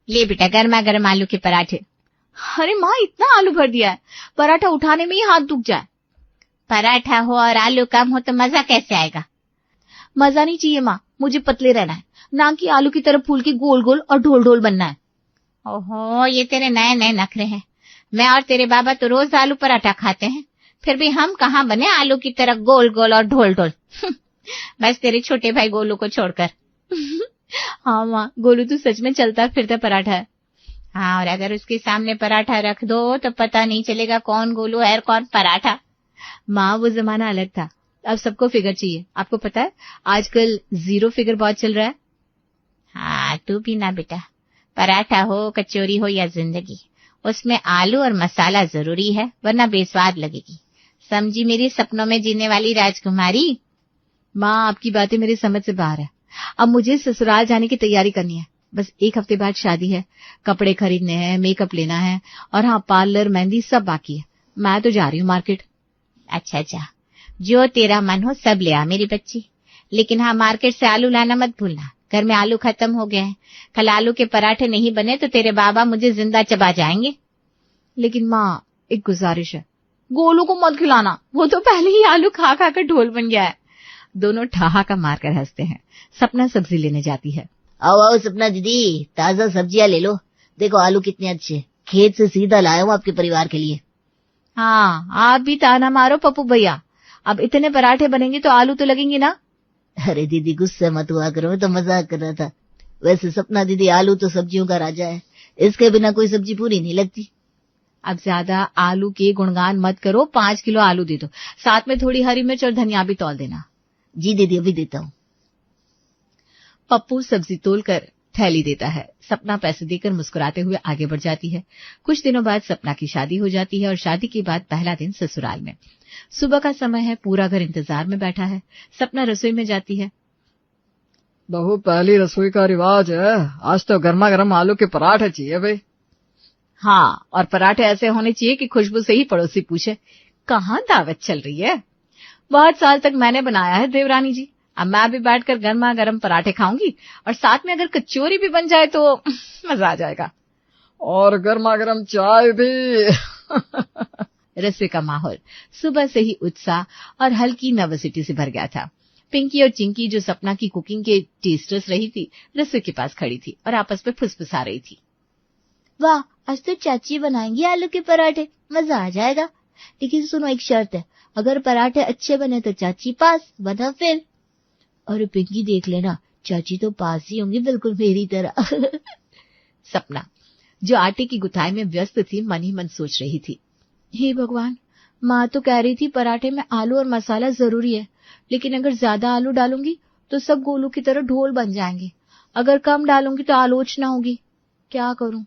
ले बेटा गर्मा गर्म आलू के पराठे। अरे माँ, इतना आलू भर दिया है, पराठा उठाने में ही हाथ दुख जाए। पराठा हो और आलू कम हो तो मजा कैसे आएगा? मजा नहीं चाहिए माँ, मुझे पतले रहना है, ना कि आलू की तरह फूल के गोल गोल और ढोल ढोल बनना है। ओहो, ये तेरे नए नए नखरे हैं। मैं और तेरे बाबा तो रोज आलू पराठा खाते हैं, फिर भी हम कहाँ बने आलू की तरह गोल गोल और ढोल ढोल। बस तेरे छोटे भाई गोलू को छोड़कर। हाँ माँ, गोलू तो सच में चलता फिरता पराठा है। हाँ, और अगर उसके सामने पराठा रख दो तो पता नहीं चलेगा कौन गोलू है और कौन पराठा। माँ, वो जमाना अलग था, अब सबको फिगर चाहिए। आपको पता है आजकल 0 फिगर बहुत चल रहा है। हाँ, तू भी ना बेटा, पराठा हो कचौरी हो या जिंदगी, उसमें आलू और मसाला जरूरी है, वरना बेस्वाद लगेगी। समझी मेरी सपनों में जीने वाली राजकुमारी? माँ, आपकी बातें मेरी समझ से बाहर है। अब मुझे ससुराल जाने की तैयारी करनी है। बस 1 हफ्ते बाद शादी है, कपड़े खरीदने हैं, मेकअप लेना है, और हाँ, पार्लर, मेहंदी सब बाकी है। मैं तो जा रही हूँ मार्केट। अच्छा, जो तेरा मन हो सब ले आ मेरी बच्ची, लेकिन हाँ, मार्केट से आलू लाना मत भूलना। घर में आलू खत्म हो गए हैं, कल आलू के पराठे नहीं बने तो तेरे बाबा मुझे जिंदा चबा जाएंगे। लेकिन माँ, एक गुजारिश है, गोलू को मत खिलाना, वो तो पहले ही आलू खा खा कर ढोल बन गया है। दोनों ठहाका मारकर हंसते हैं। सपना सब्जी लेने जाती है। आओ आओ सपना दीदी, ताजा सब्जियां ले लो। देखो आलू कितने अच्छे, खेत से सीधा लाया हूँ आपके परिवार के लिए। हाँ, आप भी ताना मारो पप्पू भैया, अब इतने पराठे बनेंगे तो आलू तो लगेंगे ना। अरे दीदी गुस्से मत हुआ करो, मैं तो मजाक कर रहा था। वैसे सपना दीदी, आलू तो सब्जियों का राजा है, इसके बिना कोई सब्जी पूरी नहीं लगती। अब ज्यादा आलू के गुणगान मत करो, 5 किलो आलू दे दो, साथ में थोड़ी हरी मिर्च और धनिया भी तौल देना। जी दीदी, अभी देता हूँ। पप्पू सब्जी तोलकर थैली देता है। सपना पैसे देकर मुस्कुराते हुए आगे बढ़ जाती है। कुछ दिनों बाद सपना की शादी हो जाती है और शादी के बाद पहला दिन ससुराल में। सुबह का समय है, पूरा घर इंतजार में बैठा है। सपना रसोई में जाती है। बहू, पहली रसोई का रिवाज है, आज तो गर्मा गर्म आलू के पराठे चाहिए भाई। हाँ, और पराठे ऐसे होने चाहिए कि खुशबू से ही पड़ोसी पूछे, कहाँ दावत चल रही है? बहुत साल तक मैंने बनाया है देवरानी जी, अब मैं भी बैठकर गर्मा गर्म पराठे खाऊंगी, और साथ में अगर कचौरी भी बन जाए तो मजा आ जाएगा। और गर्मा गर्म चाय भी। रसोई का माहौल सुबह से ही उत्साह और हल्की नर्वसिटी से भर गया था। पिंकी और चिंकी, जो सपना की कुकिंग के टेस्टर्स रही थी, रसोई के पास खड़ी थी और आपस में फुसफुसा रही थी। वाह, आज तो चाची बनाएंगी आलू के पराठे, मजा आ जाएगा। लेकिन सुनो, एक शर्त है, अगर पराठे अच्छे बने तो चाची पास, वरना फेल। और पिंकी देख लेना, चाची तो पास ही होंगी, बिल्कुल मेरी तरह। सपना, जो आटे की गुथाई में व्यस्त थी, मन ही मन सोच रही थी, हे भगवान, माँ तो कह रही थी पराठे में आलू और मसाला जरूरी है, लेकिन अगर ज्यादा आलू डालूंगी तो सब गोलू की तरह ढोल बन जाएंगे, अगर कम डालूंगी तो आलोचना होगी, क्या करूं?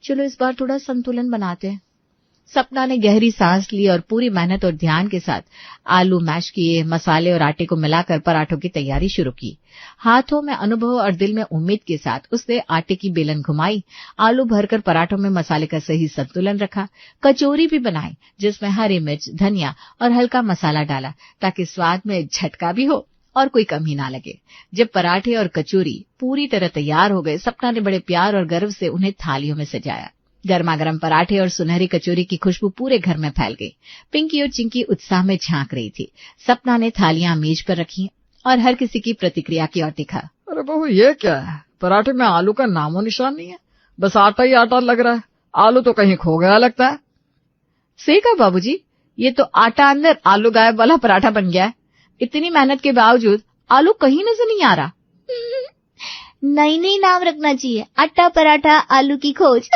चलो इस बार थोड़ा संतुलन बनाते हैं। सपना ने गहरी सांस ली और पूरी मेहनत और ध्यान के साथ आलू मैश किए, मसाले और आटे को मिलाकर पराठों की तैयारी शुरू की। हाथों में अनुभव और दिल में उम्मीद के साथ उसने आटे की बेलन घुमाई, आलू भरकर पराठों में मसाले का सही संतुलन रखा, कचौरी भी बनाई जिसमें हरी मिर्च, धनिया और हल्का मसाला डाला ताकि स्वाद में झटका भी हो और कोई कमी ना लगे। जब पराठे और कचौरी पूरी तरह तैयार हो गए, सपना ने बड़े प्यार और गर्व से उन्हें थालियों में सजाया। गर्मा गर्म पराठे और सुनहरी कचौरी की खुशबू पूरे घर में फैल गई। पिंकी और चिंकी उत्साह में झांक रही थी। सपना ने थालियां मेज पर रखी और हर किसी की प्रतिक्रिया की ओर देखा। अरे बहू, ये क्या है? पराठे में आलू का नामो निशान नहीं है, बस आटा ही आटा लग रहा है। आलू तो कहीं खो गया लगता है। सही कहा बाबूजी, ये तो आटा अंदर आलू गायब वाला पराठा बन गया है। इतनी मेहनत के बावजूद आलू कहीं नजर नहीं आ रहा। नई नाम रखना चाहिए, आटा पराठा आलू की खोज।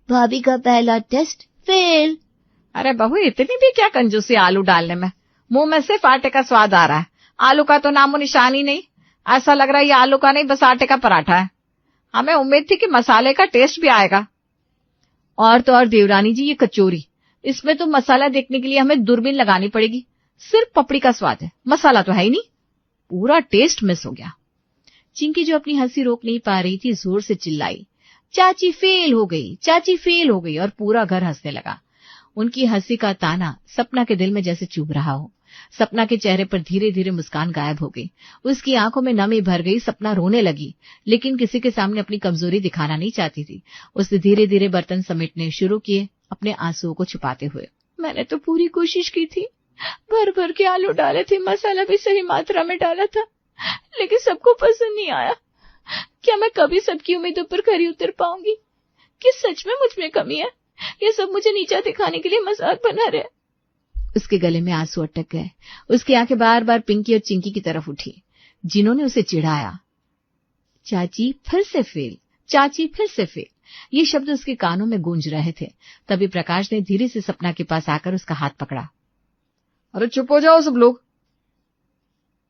भाभी का पहला टेस्ट फेल। अरे बहू, इतनी भी क्या कंजूसी आलू डालने में? मुंह में सिर्फ आटे का स्वाद आ रहा है, आलू का तो नामो निशान ही नहीं। ऐसा लग रहा है ये आलू का नहीं, बस आटे का पराठा है। हमें उम्मीद थी कि मसाले का टेस्ट भी आएगा। और तो और देवरानी जी, ये कचौरी, इसमें तो मसाला देखने के लिए हमें दूरबीन लगानी पड़ेगी। सिर्फ पपड़ी का स्वाद है, मसाला तो है ही नहीं। पूरा टेस्ट मिस हो गया। चिंकी, जो अपनी हंसी रोक नहीं पा रही थी, जोर से चिल्लाई, चाची फेल हो गई, चाची फेल हो गई, और पूरा घर हंसने लगा। उनकी हंसी का ताना सपना के दिल में जैसे चुभ रहा हो। सपना के चेहरे पर धीरे धीरे मुस्कान गायब हो गई। उसकी आंखों में नमी भर गई। सपना रोने लगी, लेकिन किसी के सामने अपनी कमजोरी दिखाना नहीं चाहती थी। उसने धीरे धीरे बर्तन समेटने शुरू किए, अपने आंसुओं को छुपाते हुए। मैंने तो पूरी कोशिश की थी, भर भर के आलू डाले थे, मसाला भी सही मात्रा में डाला था, लेकिन सबको पसंद नहीं आया। क्या मैं कभी सबकी उम्मीदों पर खरी उतर पाऊंगी? कि सच में मुझ में कमी है? ये सब मुझे नीचा दिखाने के लिए मजाक बना रहे? उसके गले में आंसू अटक गए। उसकी आंखें बार बार पिंकी और चिंकी की तरफ उठी, जिन्होंने उसे चिढ़ाया। चाची फिर से फेल, चाची फिर से फेल, ये शब्द उसके कानों में गूंज रहे थे। तभी प्रकाश ने धीरे से सपना के पास आकर उसका हाथ पकड़ा। अरे चुप हो जाओ सब लोग।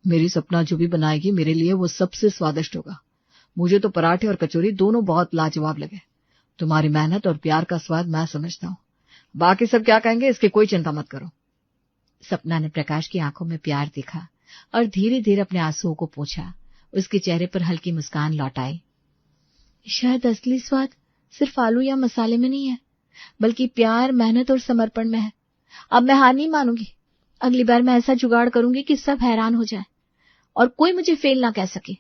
मेरी सपना जो भी बनाएगी मेरे लिए वो सबसे स्वादिष्ट होगा। मुझे तो पराठे और कचौरी दोनों बहुत लाजवाब लगे। तुम्हारी मेहनत और प्यार का स्वाद मैं समझता हूँ। बाकी सब क्या कहेंगे इसकी कोई चिंता मत करो। सपना ने प्रकाश की आंखों में प्यार देखा और धीरे धीरे अपने आंसुओं को पोंछा। उसके चेहरे पर हल्की मुस्कान लौट आई। शायद असली स्वाद सिर्फ आलू या मसाले में नहीं है, बल्कि प्यार, मेहनत और समर्पण में है। अब मैं हार नहीं मानूंगी। अगली बार मैं ऐसा जुगाड़ करूंगी कि सब हैरान हो जाए और कोई मुझे फेल ना कह सके।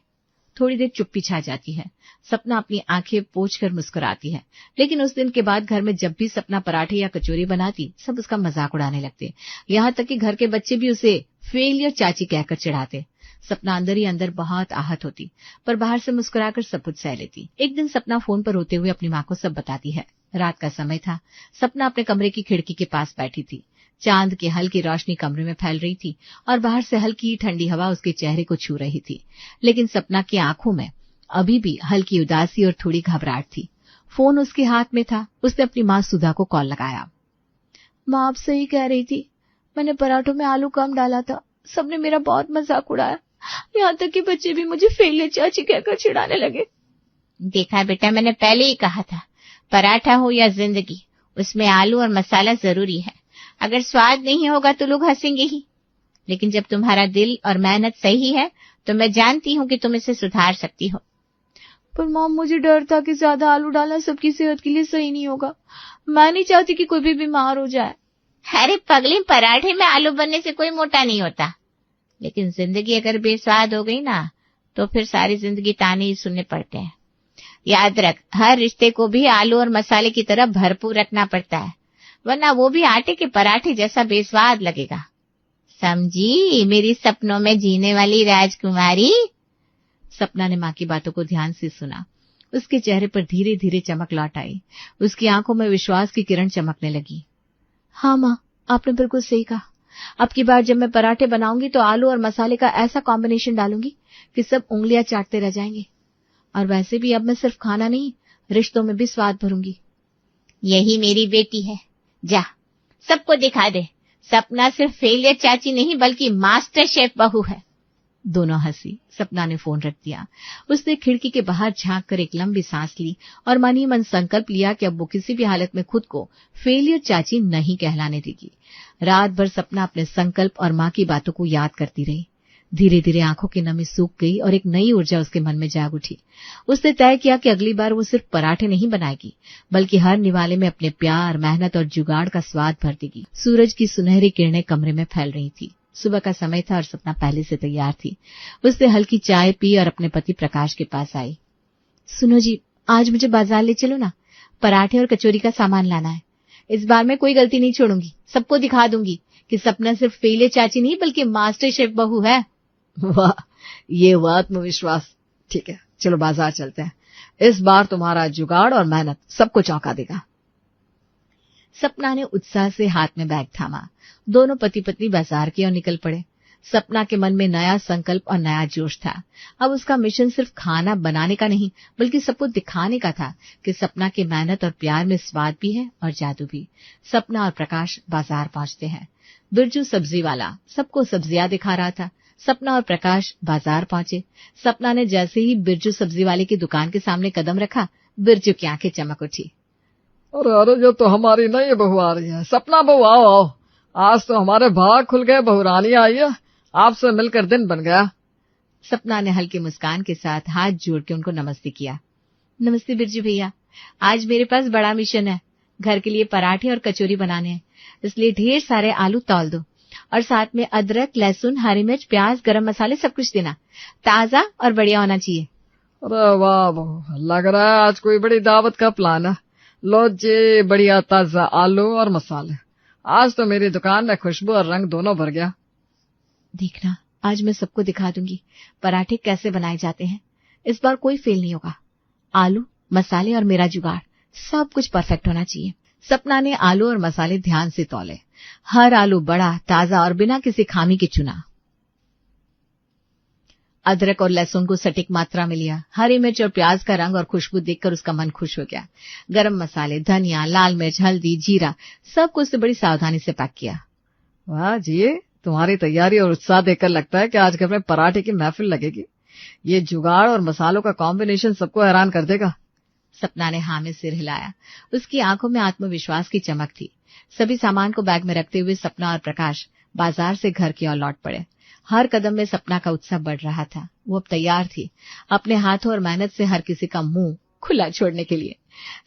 थोड़ी देर चुप्पी छा जाती है। सपना अपनी आंखें पोंछकर मुस्कुराती है। लेकिन उस दिन के बाद घर में जब भी सपना पराठे या कचौरी बनाती, सब उसका मजाक उड़ाने लगते। यहाँ तक कि घर के बच्चे भी उसे फेलियर चाची कहकर चिढ़ाते। सपना अंदर ही अंदर बहुत आहत होती, पर बाहर से मुस्कुराकर सब कुछ सह लेती। एक दिन सपना फोन पर रोते हुए अपनी माँ को सब बताती है। रात का समय था। सपना अपने कमरे की खिड़की के पास बैठी थी। चांद की हल्की रोशनी कमरे में फैल रही थी और बाहर से हल्की ठंडी हवा उसके चेहरे को छू रही थी। लेकिन सपना की आंखों में अभी भी हल्की उदासी और थोड़ी घबराहट थी। फोन उसके हाथ में था। उसने अपनी माँ सुधा को कॉल लगाया। माँ, आप सही कह रही थी। मैंने पराठों में आलू कम डाला था। सबने मेरा बहुत मजाक उड़ाया। यहाँ तक कि बच्चे भी मुझे फेलियर चाची कहकर चिढ़ाने लगे। देखा बेटा, मैंने पहले ही कहा था, पराठा हो या जिंदगी, उसमें आलू और मसाला जरूरी है। अगर स्वाद नहीं होगा तो लोग हंसेंगे ही, लेकिन जब तुम्हारा दिल और मेहनत सही है तो मैं जानती हूँ कि तुम इसे सुधार सकती हो। पर माँ, मुझे डर था कि ज्यादा आलू डालना सबकी सेहत के लिए सही नहीं होगा। मैं नहीं चाहती कि कोई भी बीमार हो जाए। अरे पगली, पराठे में आलू बनने से कोई मोटा नहीं होता, लेकिन जिंदगी अगर बेस्वाद हो गई ना तो फिर सारी जिंदगी ताने ही सुनने पड़ते हैं। याद रख, हर रिश्ते को भी आलू और मसाले की तरह भरपूर रखना पड़ता है, वरना वो भी आटे के पराठे जैसा बेस्वाद लगेगा। समझी मेरी सपनों में जीने वाली राजकुमारी? सपना ने माँ की बातों को ध्यान से सुना। उसके चेहरे पर धीरे धीरे चमक लौट आई। उसकी आंखों में विश्वास की किरण चमकने लगी। हाँ माँ, आपने बिल्कुल सही कहा। अब की बार जब मैं पराठे बनाऊंगी तो आलू और मसाले का ऐसा कॉम्बिनेशन डालूंगी कि सब उंगलियां चाटते रह जाएंगे। और वैसे भी अब मैं सिर्फ खाना नहीं, रिश्तों में भी स्वाद भरूंगी। यही मेरी बेटी है। जा सबको दिखा दे, सपना सिर्फ फेलियर चाची नहीं बल्कि मास्टर शेफ बहू है। दोनों हंसी। सपना ने फोन रख दिया। उसने खिड़की के बाहर झांक कर एक लंबी सांस ली और मन ही मन संकल्प लिया कि अब वो किसी भी हालत में खुद को फेलियर चाची नहीं कहलाने देगी। रात भर सपना अपने संकल्प और माँ की बातों को याद करती रही। धीरे धीरे आंखों की नमी सूख गई और एक नई ऊर्जा उसके मन में जाग उठी। उसने तय किया कि अगली बार वो सिर्फ पराठे नहीं बनाएगी, बल्कि हर निवाले में अपने प्यार, मेहनत और जुगाड़ का स्वाद भर देगी। सूरज की सुनहरी किरणें कमरे में फैल रही थी। सुबह का समय था और सपना पहले से तैयार थी। उसने हल्की चाय पी और अपने पति प्रकाश के पास आई। सुनो जी, आज मुझे बाजार ले चलो ना, पराठे और कचौरी का सामान लाना है। इस बार मैं कोई गलती नहीं छोड़ूंगी। सबको दिखा दूंगी कि सपना सिर्फ फेलियर चाची नहीं बल्कि मास्टर शेफ बहू है। वाह, ये वो आत्मविश्वास। ठीक है, चलो बाजार चलते हैं। इस बार तुम्हारा जुगाड़ और मेहनत सबको चौंका देगा। सपना ने उत्साह से हाथ में बैग थामा। दोनों पति पत्नी बाजार की ओर निकल पड़े। सपना के मन में नया संकल्प और नया जोश था। अब उसका मिशन सिर्फ खाना बनाने का नहीं बल्कि सबको दिखाने का था कि सपना की मेहनत और प्यार में स्वाद भी है और जादू भी। सपना और प्रकाश बाजार पहुंचते हैं। बिरजू सब्जी वाला सबको सब्जियां दिखा रहा था। सपना और प्रकाश बाजार पहुंचे। सपना ने जैसे ही बिरजू सब्जी वाले की दुकान के सामने कदम रखा, बिरजू की आंखें चमक उठी। अरे अरे, ये तो हमारी नई बहू आ रही है। सपना बहू, आओ आओ, आज तो हमारे भाग खुल गए। बहू रानी आई है, आपसे मिलकर दिन बन गया। सपना ने हल्की मुस्कान के साथ हाथ जोड़ के उनको नमस्ते किया। नमस्ते बिरजू भैया, आज मेरे पास बड़ा मिशन है। घर के लिए पराठे और कचौरी बनाने हैं, इसलिए ढेर सारे आलू तौल दो और साथ में अदरक, लहसुन, हरी मिर्च, प्याज, गरम मसाले सब कुछ देना। ताजा और बढ़िया होना चाहिए। अरे वाह वाह, लग रहा है आज कोई बड़ी दावत का प्लान है। लो जी, बढ़िया ताजा आलू और मसाले। आज तो मेरी दुकान में खुशबू और रंग दोनों भर गया। देखना, आज मैं सबको दिखा दूंगी पराठे कैसे बनाए जाते हैं। इस बार कोई फेल नहीं होगा। आलू, मसाले और मेरा जुगाड़, सब कुछ परफेक्ट होना चाहिए। सपना ने आलू और मसाले ध्यान से तौले। हर आलू बड़ा, ताजा और बिना किसी खामी के चुना। अदरक और लहसुन को सटीक मात्रा में लिया। हरी मिर्च और प्याज का रंग और खुशबू देखकर उसका मन खुश हो गया। गरम मसाले, धनिया, लाल मिर्च, हल्दी, जीरा, सब कुछ बड़ी सावधानी से पैक किया। वाह जी, तुम्हारी तैयारी और उत्साह देखकर लगता है कि आज घर में पराठे की महफिल लगेगी। ये जुगाड़ और मसालों का कॉम्बिनेशन सबको हैरान कर देगा। सपना ने हाँ में सिर हिलाया। उसकी आंखों में आत्मविश्वास की चमक थी। सभी सामान को बैग में रखते हुए सपना और प्रकाश बाजार से घर की ओर लौट पड़े। हर कदम में सपना का उत्साह बढ़ रहा था। वो अब तैयार थी अपने हाथों और मेहनत से हर किसी का मुंह खुला छोड़ने के लिए।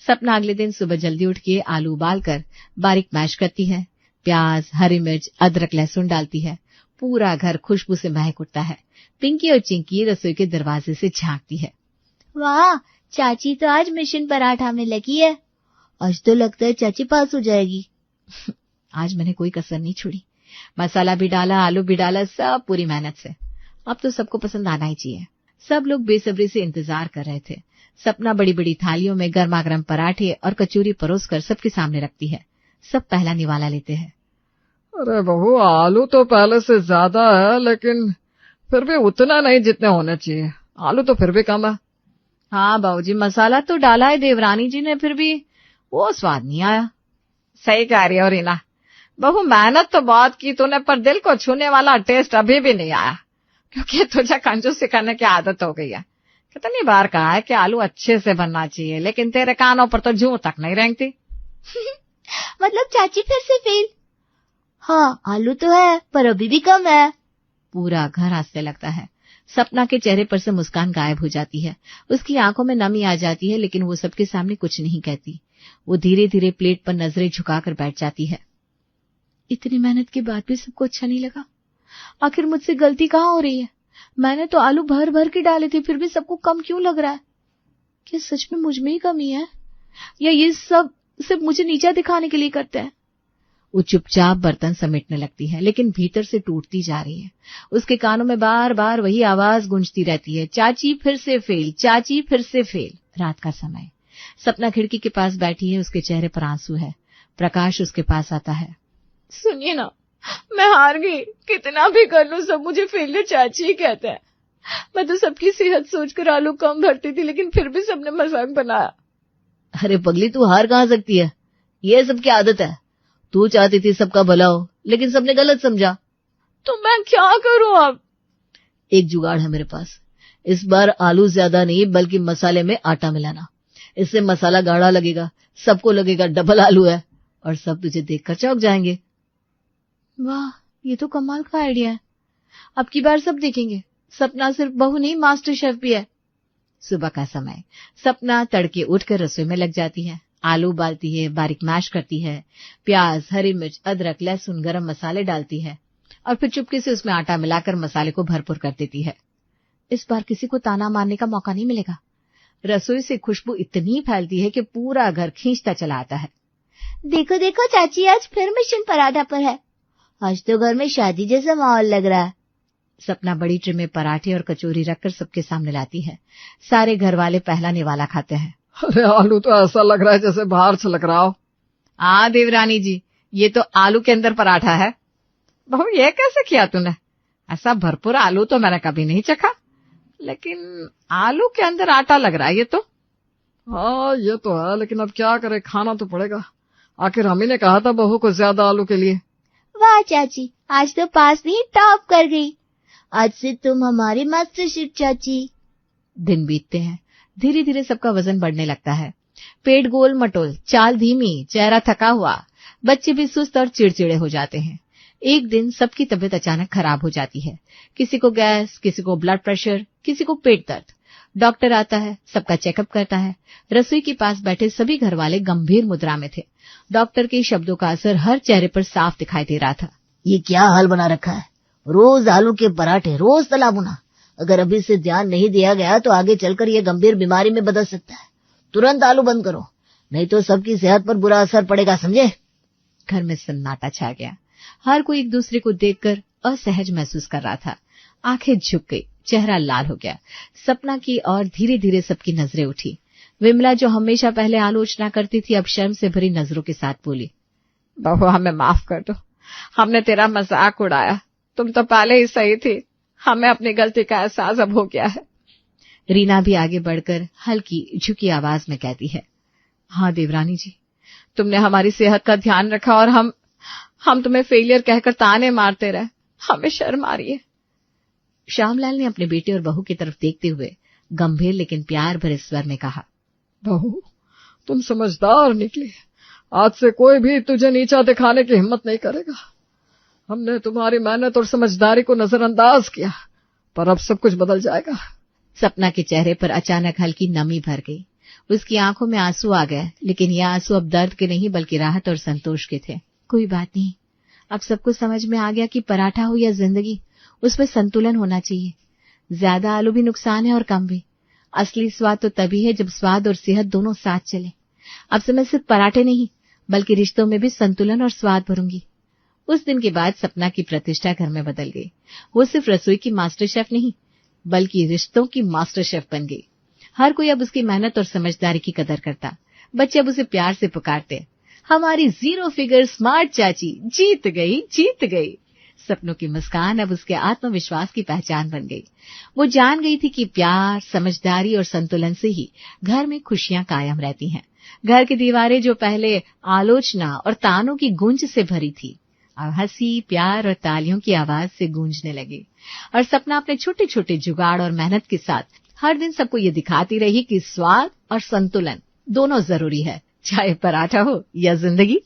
सपना अगले दिन सुबह जल्दी उठ के आलू उबालकर बारीक मैश करती है। प्याज, हरी मिर्च, अदरक, लहसुन डालती है। पूरा घर खुशबू से महक उठता है। पिंकी और चिंकी रसोई के दरवाजे से झांकती है। वाह, चाची तो आज मिशन पराठा में लगी है। आज तो लगता है चाची पास हो जाएगी। आज मैंने कोई कसर नहीं छोड़ी। मसाला भी डाला, आलू भी डाला, सब पूरी मेहनत से। अब तो सबको पसंद आना ही चाहिए। सब लोग बेसब्री से इंतजार कर रहे थे। सपना बड़ी बड़ी थालियों में गर्मा गर्म पराठे और कचौरी परोसकर सबके सामने रखती है। सब पहला निवाला लेते हैं। अरे बहू, आलू तो पहले से ज्यादा है, लेकिन फिर भी उतना नहीं जितने होने चाहिए। आलू तो फिर भी कम है। हाँ बाबूजी, मसाला तो डाला है देवरानी जी ने, फिर भी वो स्वाद नहीं आया। सही कह रही हो रीना, बहू मेहनत तो बहुत की तूने, पर दिल को छूने वाला टेस्ट अभी भी नहीं आया, क्योंकि तुझे कंजूसी करने की आदत हो गई है। कितनी बार कहा है कि आलू अच्छे से बनना चाहिए, लेकिन तेरे कानों पर तो जूं तक नहीं रेंगती। मतलब चाची फिर से फेल? हाँ, आलू तो है पर अभी भी कम है। पूरा घर हंसने लगता है। सपना के चेहरे पर से मुस्कान गायब हो जाती है। उसकी आंखों में नमी आ जाती है, लेकिन वो सबके सामने कुछ नहीं कहती। वो धीरे धीरे प्लेट पर नजरें झुकाकर बैठ जाती है। इतनी मेहनत के बाद भी सबको अच्छा नहीं लगा। आखिर मुझसे गलती कहाँ हो रही है? मैंने तो आलू भर भर के डाले थे, फिर भी सबको कम क्यों लग रहा है? क्या सच में मुझ में ही कमी है, या ये सब सिर्फ मुझे नीचा दिखाने के लिए करते हैं? वो चुपचाप बर्तन समेटने लगती है, लेकिन भीतर से टूटती जा रही है। उसके कानों में बार बार वही आवाज गूंजती रहती है, चाची फिर से फेल, चाची फिर से फेल। रात का समय। सपना खिड़की के पास बैठी है, उसके चेहरे पर आंसू है। प्रकाश उसके पास आता है। सुनिए ना, मैं हार गई। कितना भी कर लूं सब मुझे फेलियर चाची ही कहते हैं। मैं तो सबकी सेहत सोचकर आलू कम भरती थी, लेकिन फिर भी सबने मजाक बनाया। अरे पगली, तू हार कहाँ सकती है? ये सबकी आदत है। तू चाहती थी सबका भला हो, लेकिन सबने गलत समझा। तो मैं क्या करूं अब? एक जुगाड़ है मेरे पास। इस बार आलू ज्यादा नहीं, बल्कि मसाले में आटा मिलाना। इससे मसाला गाढ़ा लगेगा, सबको लगेगा डबल आलू है, और सब तुझे देखकर चौंक जाएंगे। वाह, ये तो कमाल का आइडिया है। अब की बार सब देखेंगे। सपना सिर्फ बहू नहीं, मास्टर शेफ भी है। सुबह का समय। सपना तड़के उठकर रसोई में लग जाती है। आलू उबालती है, बारीक मैश करती है, प्याज, हरी मिर्च, अदरक, लहसुन, गरम मसाले डालती है, और फिर चुपके से उसमें आटा मिलाकर मसाले को भरपूर कर देती है। इस बार किसी को ताना मारने का मौका नहीं मिलेगा। रसोई से खुशबू इतनी फैलती है कि पूरा घर खींचता चला आता है। देखो देखो, चाची आज फिर मिशन पराठा पर है। आज तो घर में शादी जैसा माहौल लग रहा है। सपना बड़ी ट्रे में पराठे और कचौरी रखकर सबके सामने लाती है। सारे घर वाले पहला निवाला खाते हैं। अरे आलू तो ऐसा लग रहा है जैसे बाहर छलक रहा हो। हाँ देवरानी जी, ये तो आलू के अंदर पराठा है। बहू, ये कैसे किया तूने? ऐसा भरपूर आलू तो मैंने कभी नहीं चखा, लेकिन आलू के अंदर आटा लग रहा है ये तो। हाँ ये तो है, लेकिन अब क्या करे, खाना तो पड़ेगा। आखिर हम ही ने कहा था बहू को ज्यादा आलू के लिए। वाह चाची, आज तो पास नहीं टॉप कर गई। आज से तुम हमारी मास्टर शेफ चाची। दिन बीतते हैं। धीरे धीरे सबका वजन बढ़ने लगता है। पेट गोल मटोल, चाल धीमी, चेहरा थका हुआ। बच्चे भी सुस्त और चिड़चिड़े हो जाते हैं। एक दिन सबकी तबीयत अचानक खराब हो जाती है। किसी को गैस, किसी को ब्लड प्रेशर, किसी को पेट दर्द। डॉक्टर आता है, सबका चेकअप करता है। रसोई के पास बैठे सभी घरवाले गंभीर मुद्रा में थे। डॉक्टर के शब्दों का असर हर चेहरे पर साफ दिखाई दे रहा था। ये क्या हाल बना रखा है, रोज आलू के पराठे, रोज तला भुना। अगर अभी से ध्यान नहीं दिया गया तो आगे चलकर ये गंभीर बीमारी में बदल सकता है। तुरंत आलू बंद करो, नहीं तो सबकी सेहत पर बुरा असर पड़ेगा, समझे। घर में सन्नाटा छा गया। हर कोई एक दूसरे को देखकर असहज महसूस कर रहा था। आंखें झुक गई, चेहरा लाल हो गया। सपना की और धीरे धीरे सबकी नजरें उठी। विमला जो हमेशा पहले आलोचना करती थी अब शर्म से भरी नजरों के साथ बोली, बहू हमें माफ कर दो, हमने तेरा मजाक उड़ाया, तुम तो पहले ही सही थी, हमें अपनी गलती का एहसास अब हो गया है। रीना भी आगे बढ़कर हल्की झुकी आवाज में कहती है, हाँ देवरानी जी, तुमने हमारी सेहत का ध्यान रखा और हम तुम्हें फेलियर कहकर ताने मारते रहे, हमें शर्म आ रही है। श्यामलाल ने अपने बेटे और बहू की तरफ देखते हुए गंभीर लेकिन प्यार भरे स्वर में कहा, बहू तुम समझदार निकली, आज से कोई भी तुझे नीचा दिखाने की हिम्मत नहीं करेगा। हमने तुम्हारी मेहनत और समझदारी को नजरअंदाज किया, पर अब सब कुछ बदल जाएगा। सपना के चेहरे पर अचानक हल्की नमी भर गई। उसकी आंखों में आंसू आ गए, लेकिन ये आंसू अब दर्द के नहीं बल्कि राहत और संतोष के थे। कोई बात नहीं, अब सबको समझ में आ गया कि पराठा हो या जिंदगी, उसमें संतुलन होना चाहिए। ज्यादा आलू भी नुकसान है और कम भी। असली स्वाद तो तभी है जब स्वाद और सेहत दोनों साथ चले। अब से मैं सिर्फ पराठे नहीं बल्कि रिश्तों में भी संतुलन और स्वाद भरूंगी। उस दिन के बाद सपना की प्रतिष्ठा घर में बदल गई। वो सिर्फ रसोई की मास्टर शेफ नहीं बल्कि रिश्तों की मास्टर शेफ बन गई। हर कोई अब उसकी मेहनत और समझदारी की कदर करता। बच्चे अब उसे प्यार से पुकारते, हमारी 0 फिगर स्मार्ट चाची जीत गई, जीत गई। सपनों की मुस्कान अब उसके आत्मविश्वास की पहचान बन गई। वो जान गई थी कि प्यार, समझदारी और संतुलन से ही घर में खुशियां कायम रहती हैं। घर की दीवारें जो पहले आलोचना और तानों की गूंज से भरी थी, अब हंसी, प्यार और तालियों की आवाज से गूंजने लगी। और सपना अपने छोटे छोटे जुगाड़ और मेहनत के साथ हर दिन सबको ये दिखाती रही कि स्वाद और संतुलन दोनों जरूरी है, चाहे पराठा हो या जिंदगी।